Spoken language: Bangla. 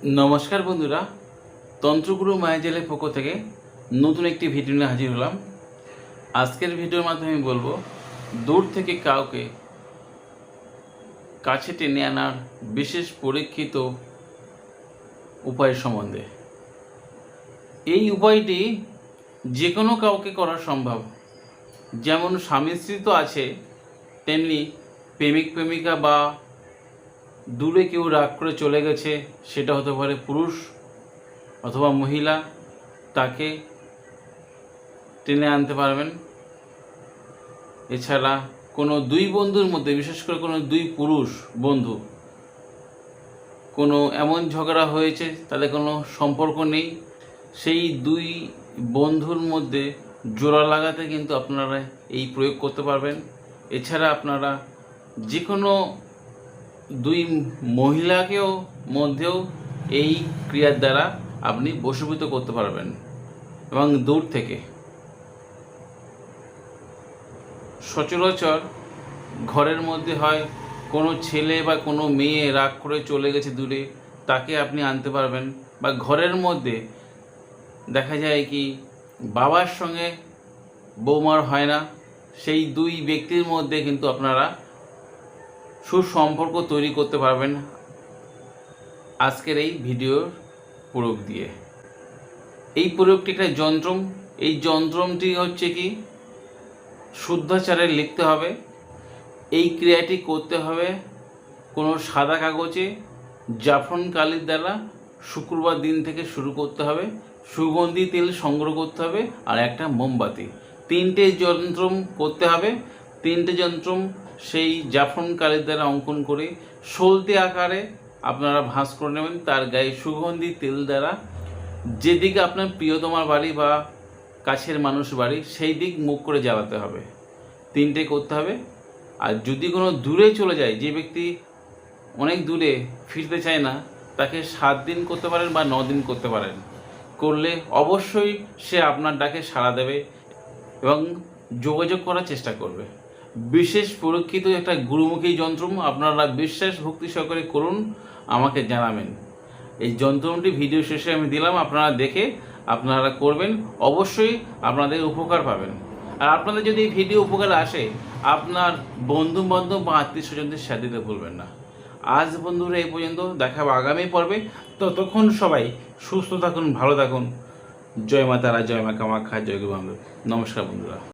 নমস্কার বন্ধুরা, তন্ত্রগুরু মায়াজালের পক্ষ থেকে নতুন একটি ভিডিও নিয়ে হাজির হলাম। আজকের ভিডিওর মাধ্যমে আমি বলবো দূর থেকে কাউকে কাছে টেনে আনার বিশেষ পরীক্ষিত উপায় সম্বন্ধে। এই উপায়টি যে কোনো কাউকে করা সম্ভব। যেমন স্বামী স্ত্রী তো আছে, তেমনি প্রেমিক প্রেমিকা বা দূরে কেউ রাগ করে চলে গেছে, সেটা হতে পারে পুরুষ অথবা মহিলা, তাকে টেনে আনতে পারবেন। এছাড়া কোনো দুই বন্ধুর মধ্যে, বিশেষ করে কোনো দুই পুরুষ বন্ধু, কোনো এমন ঝগড়া হয়েছে তাদের কোনো সম্পর্ক নেই, সেই দুই বন্ধুর মধ্যে জোড়া লাগাতে কিন্তু আপনারা এই প্রয়োগ করতে পারবেন। এছাড়া আপনারা যে কোনো দুই মহিলাকেও মধ্যেও এই ক্রিয়ার দ্বারা আপনি বশীভূত করতে পারবেন এবং দূর থেকে। সচরাচর ঘরের মধ্যে হয় কোনো ছেলে বা কোনো মেয়ে রাগ করে চলে গেছে দূরে, তাকে আপনি আনতে পারবেন। বা ঘরের মধ্যে দেখা যায় কি বাবার সঙ্গে বৌমার হয় না, সেই দুই ব্যক্তির মধ্যে কিন্তু আপনারা সুসম্পর্ক তৈরি করতে পারবেন আজকের এই ভিডিওর প্রয়োগ দিয়ে। এই প্রয়োগটি একটা যন্ত্রম। এই যন্ত্রমটি হচ্ছে কি শুদ্ধাচারে লিখতে হবে। এই ক্রিয়াটি করতে হবে কোনো সাদা কাগজে জাফরান কালির দ্বারা। শুক্রবার দিন থেকে শুরু করতে হবে। সুগন্ধি তেল সংগ্রহ করতে হবে আর একটা মোমবাতি। তিনটে যন্ত্রম করতে হবে। তিনটে যন্ত্রম সেই জাফরান কালির দ্বারা অঙ্কন করে সলতে আকারে আপনারা ভাঁজ করে নেবেন। তার গায়ে সুগন্ধি তেল দ্বারা যেদিকে আপনার প্রিয়তমার বাড়ি বা কাছের মানুষ বাড়ি, সেই দিক মুখ করে জ্বালাতে হবে। তিনটে করতে হবে। আর যদি কোনো দূরে চলে যায়, যে ব্যক্তি অনেক দূরে ফিরতে চায় না, তাকে 7 দিন করতে পারেন বা 9 দিন করতে পারেন। করলে অবশ্যই সে আপনার ডাকে সাড়া দেবে এবং যোগাযোগ করার চেষ্টা করবে। বিশেষ পরীক্ষিত একটা গুরুমুখী যন্ত্র, আপনারা বিশ্বাস ভক্তি সহকারে করুন, আমাকে জানাবেন। এই যন্ত্রটি ভিডিও শেষে আমি দিলাম, আপনারা দেখে আপনারা করবেন, অবশ্যই আপনাদের উপকার পাবেন। আর আপনাদের যদি এই ভিডিও উপকার আসে, আপনার বন্ধু বান্ধব বা আত্মীয় স্বজনদের সাথে দিতে ভুলবেন না। আজ বন্ধুরা এই পর্যন্ত, দেখা হবে আগামী পর্বে। ততক্ষণ সবাই সুস্থ থাকুন, ভালো থাকুন। জয় মা তারা, জয় মা কামাখ্যা, জয় গুরু বামদেব। নমস্কার বন্ধুরা।